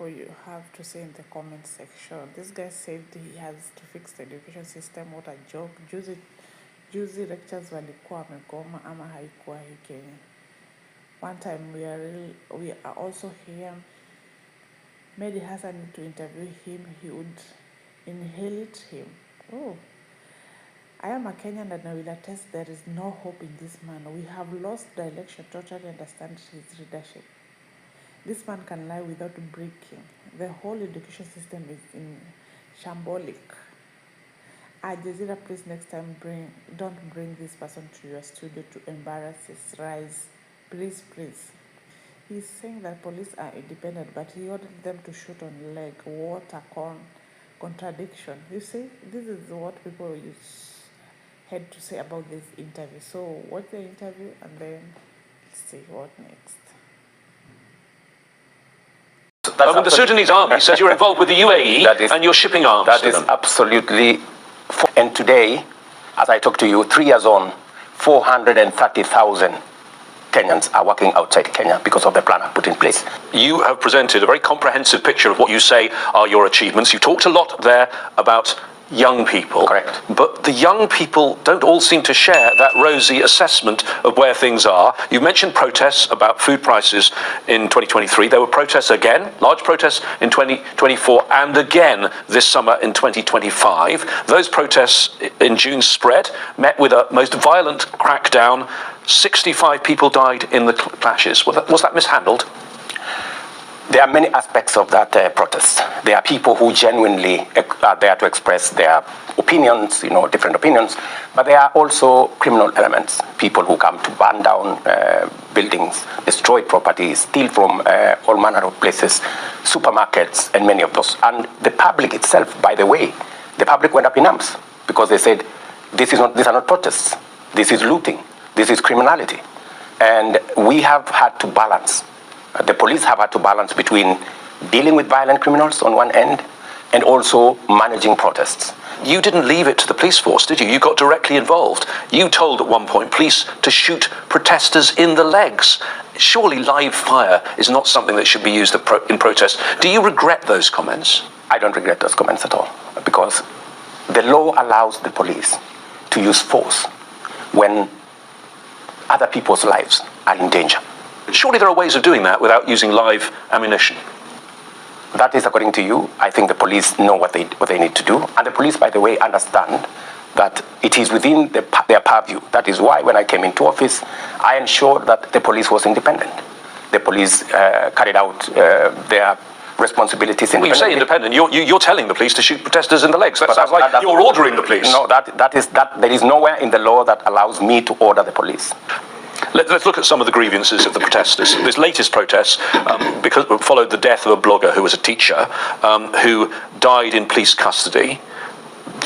people you have to say in the comment section. This guy said he has to fix the education system. What a joke. Juzi lectures walikuwa wamegoma ama haikuwa hii Kenya. One time we are also here. Mehdi Hassan need to interview him. He would inherit him. Oh. I am a Kenyan and I will attest there is no hope in this man. We have lost the election, totally understand his leadership. This man can lie without breaking. The whole education system is in shambolic. Jazeera, please next time don't bring this person to your studio to embarrass his rise. Please. He's saying that police are independent, but he ordered them to shoot on leg. What a contradiction. You see, this is what people had to say about this interview. So watch the interview and then see what next. The Sudanese army says you're involved with the UAE and you're shipping arms. That is absolutely. And today, as I talk to you, 3 years on, 430,000 Kenyans are working outside Kenya because of the plan I've put in place. You have presented a very comprehensive picture of what you say are your achievements. You talked a lot there about young people. Correct. But the young people don't all seem to share that rosy assessment of where things are. You mentioned protests about food prices in 2023. There were protests again, large protests in 2024, and again this summer in 2025. Those protests in June spread, met with a most violent crackdown. 65 people died in the clashes. Was that mishandled? There are many aspects of that protest. There are people who genuinely are there to express their opinions, different opinions, but there are also criminal elements, people who come to burn down buildings, destroy properties, steal from all manner of places, supermarkets, and many of those. And the public itself, by the way, the public went up in arms because they said, these are not protests, this is looting, this is criminality. And we have had to balance. The police have had to balance between dealing with violent criminals on one end and also managing protests. You didn't leave it to the police force, did you? You got directly involved. You told at one point police to shoot protesters in the legs. Surely live fire is not something that should be used in protest. Do you regret those comments? I don't regret those comments at all, because the law allows the police to use force when other people's lives are in danger. Surely there are ways of doing that without using live ammunition. That is according to you. I think the police know what they need to do. And the police, by the way, understand that it is within their purview. That is why when I came into office, I ensured that the police was independent. The police carried out their responsibilities independently. When you say independent, you're telling the police to shoot protesters in the legs. That sounds like you're ordering the police. No, there is nowhere in the law that allows me to order the police. Let's look at some of the grievances of the protesters. This latest protest because followed the death of a blogger who was a teacher who died in police custody.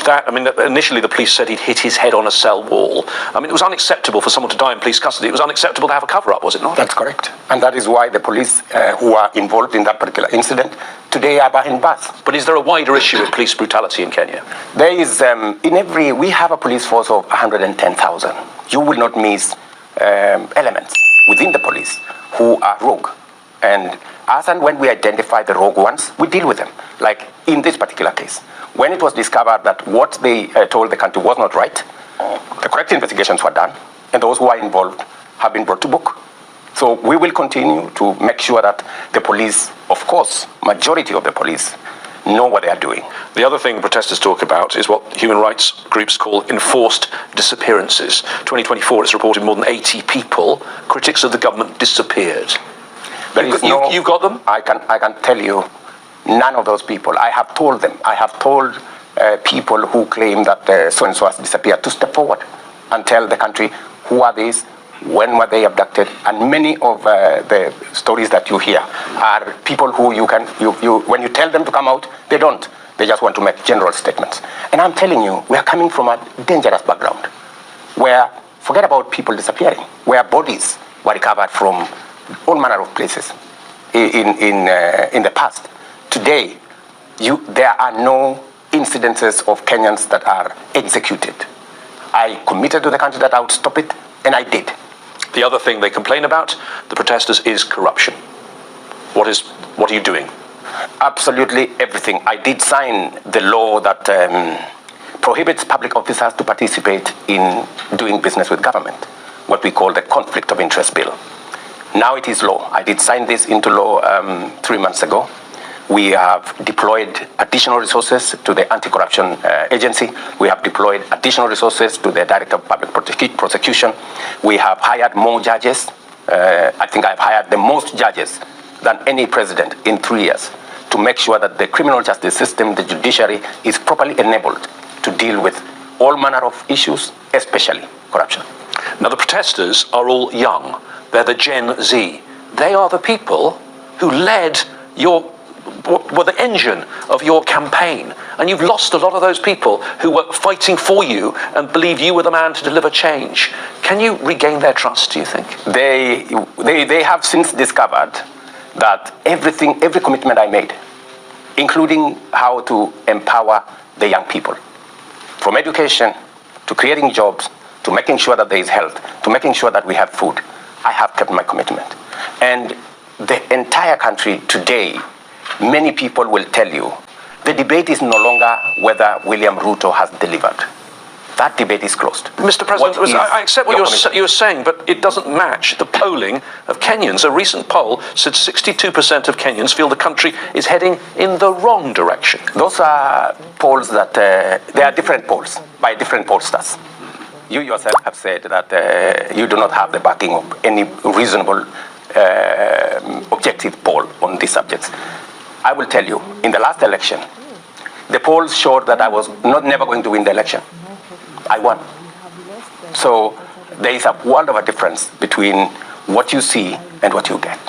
Initially the police said he'd hit his head on a cell wall. It was unacceptable for someone to die in police custody. It was unacceptable to have a cover-up, was it not? That's correct. And that is why the police who are involved in that particular incident today are behind bars. But is there a wider issue of police brutality in Kenya? There is, we have a police force of 110,000. You will not miss elements within the police who are rogue. And as and when we identify the rogue ones, we deal with them. Like in this particular case, when it was discovered that what they told the country was not right, the correct investigations were done, and those who are involved have been brought to book. So we will continue to make sure that the police, of course, majority of the police, know what they are doing. The other thing protesters talk about is what human rights groups call enforced disappearances. 2024, it's reported more than 80 people, critics of the government, disappeared. You've got them? I can tell you, none of those people. I have told them. I have told people who claim that so-and-so has disappeared to step forward and tell the country who are these, when were they abducted, and many of the stories that you hear are people who when you tell them to come out, they don't. They just want to make general statements. And I'm telling you, we are coming from a dangerous background where, forget about people disappearing, where bodies were recovered from all manner of places in the past. Today, there are no incidences of Kenyans that are executed. I committed to the country that I would stop it, and I did. The other thing they complain about, the protesters, is corruption. What are you doing? Absolutely everything. I did sign the law that prohibits public officers to participate in doing business with government, what we call the Conflict of Interest Bill. Now it is law. I did sign this into law 3 months ago. We have deployed additional resources to the anti-corruption agency. We have deployed additional resources to the Director of Public Prosecution. We have hired more judges. I think I've hired the most judges than any president in 3 years to make sure that the criminal justice system, the judiciary, is properly enabled to deal with all manner of issues, especially corruption. Now, the protesters are all young. They're the Gen Z. They are the people who were the engine of your campaign. And you've lost a lot of those people who were fighting for you and believe you were the man to deliver change. Can you regain their trust, do you think? They have since discovered that every commitment I made, including how to empower the young people, from education to creating jobs, to making sure that there is health, to making sure that we have food, I have kept my commitment. And the entire country today, many people will tell you, the debate is no longer whether William Ruto has delivered. That debate is closed. Mr. President, I accept what you're saying, but it doesn't match the polling of Kenyans. A recent poll said 62% of Kenyans feel the country is heading in the wrong direction. Those are polls that, they are different polls by different pollsters. You yourself have said that you do not have the backing of any reasonable objective poll on these subjects. I will tell you, in the last election, the polls showed that I was never going to win the election. I won. So there is a world of a difference between what you see and what you get.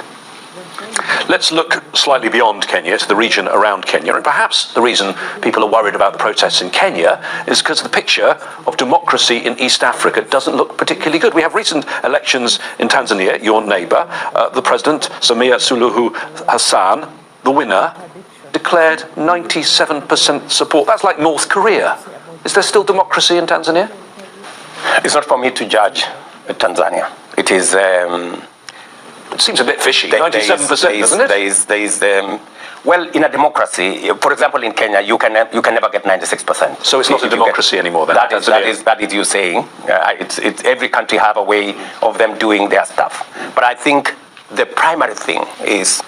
Let's look slightly beyond Kenya to the region around Kenya. And perhaps the reason people are worried about the protests in Kenya is because the picture of democracy in East Africa doesn't look particularly good. We have recent elections in Tanzania, your neighbour. The president, Samia Suluhu Hassan, the winner, declared 97% support. That's like North Korea. Is there still democracy in Tanzania? It's not for me to judge Tanzania. It is... it seems a bit fishy. 97%, doesn't it? Well, in a democracy, for example, in Kenya, you can never get 96%. So it's not a democracy anymore, then? That is you saying. Every country have a way of them doing their stuff. But I think the primary thing is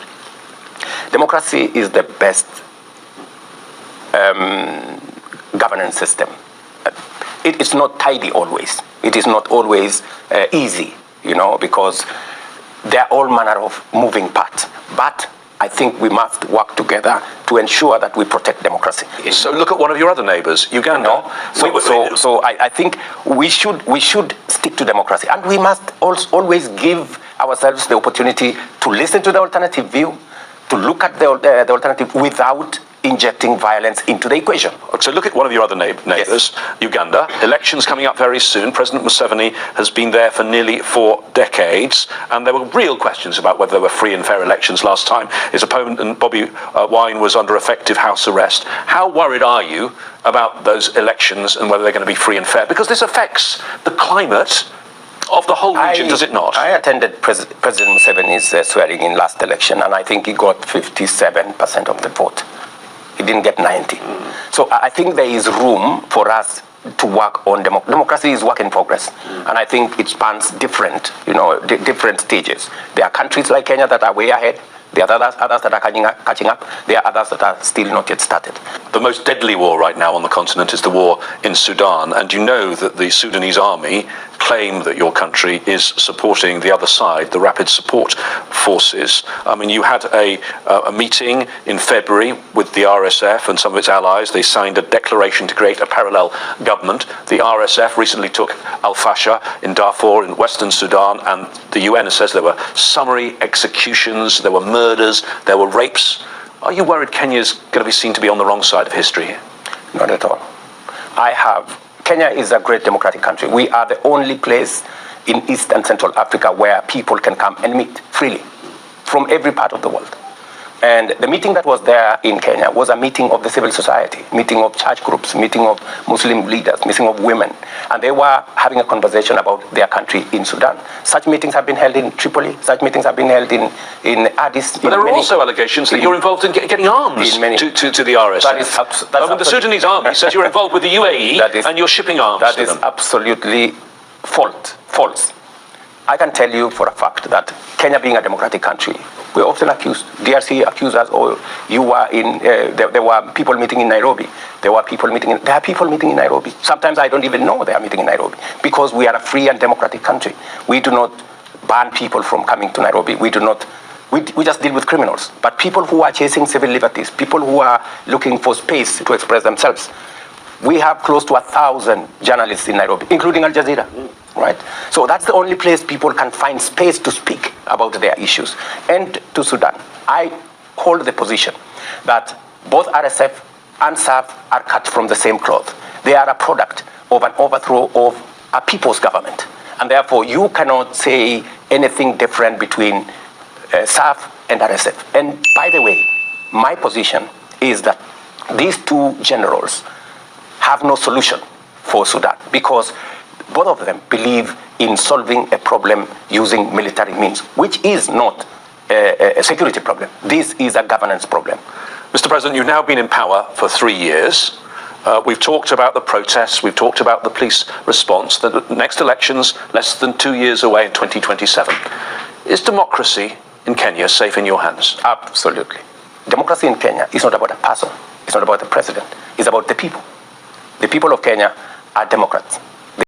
democracy is the best governance system. It's not tidy always. It is not always easy, because there are all manner of moving parts. But I think we must work together to ensure that we protect democracy. So look at one of your other neighbours, Uganda. So I think we should stick to democracy, and we must always give ourselves the opportunity to listen to the alternative view, to look at the alternative without injecting violence into the equation. So look at one of your other neighbours, yes. Uganda. Elections coming up very soon. President Museveni has been there for nearly 4 decades, and there were real questions about whether there were free and fair elections last time. His opponent, Bobby Wine, was under effective house arrest. How worried are you about those elections and whether they're going to be free and fair? Because this affects the climate of the whole region, does it not? I attended President Museveni's swearing in last election, and I think he got 57% of the vote. He didn't get 90. So I think there is room for us to work on democracy is work in progress, and I think it spans different stages. There are countries like Kenya that are way ahead. There are others that are catching up. There are others that are still not yet started. The most deadly war right now on the continent is the war in Sudan, and you know that the Sudanese army claim that your country is supporting the other side, the Rapid Support Forces. I mean, you had a meeting in February with the RSF and some of its allies. They signed a declaration to create a parallel government. The RSF recently took Al-Fasher in Darfur in Western Sudan, and the UN says there were summary executions, there were murders, there were rapes. Are you worried Kenya's going to be seen to be on the wrong side of history here? Not at all. Kenya is a great democratic country. We are the only place in East and Central Africa where people can come and meet freely from every part of the world. And the meeting that was there in Kenya was a meeting of the civil society, meeting of church groups, meeting of Muslim leaders, meeting of women. And they were having a conversation about their country in Sudan. Such meetings have been held in Tripoli. Such meetings have been held in Addis. But there are also allegations that you're involved in getting arms to the RSF. The Sudanese army says you're involved with the UAE and you're shipping arms to them. That is absolutely false. I can tell you for a fact that Kenya, being a democratic country, we're often accused. DRC accused us, or you were in, there were people meeting in Nairobi. There are people meeting in Nairobi. Sometimes I don't even know they are meeting in Nairobi because we are a free and democratic country. We do not ban people from coming to Nairobi. We just deal with criminals. But people who are chasing civil liberties, people who are looking for space to express themselves, we have close to 1,000 journalists in Nairobi, including Al Jazeera. Right? So that's the only place people can find space to speak about their issues. And to Sudan, I hold the position that both RSF and SAF are cut from the same cloth. They are a product of an overthrow of a people's government. And therefore, you cannot say anything different between SAF and RSF. And by the way, my position is that these two generals have no solution for Sudan because both of them believe in solving a problem using military means, which is not a security problem. This is a governance problem. Mr. President, you've now been in power for 3 years. We've talked about the protests. We've talked about the police response. The next election's less than 2 years away in 2027. Is democracy in Kenya safe in your hands? Absolutely. Democracy in Kenya is not about a person. It's not about the president. It's about the people. The people of Kenya are Democrats.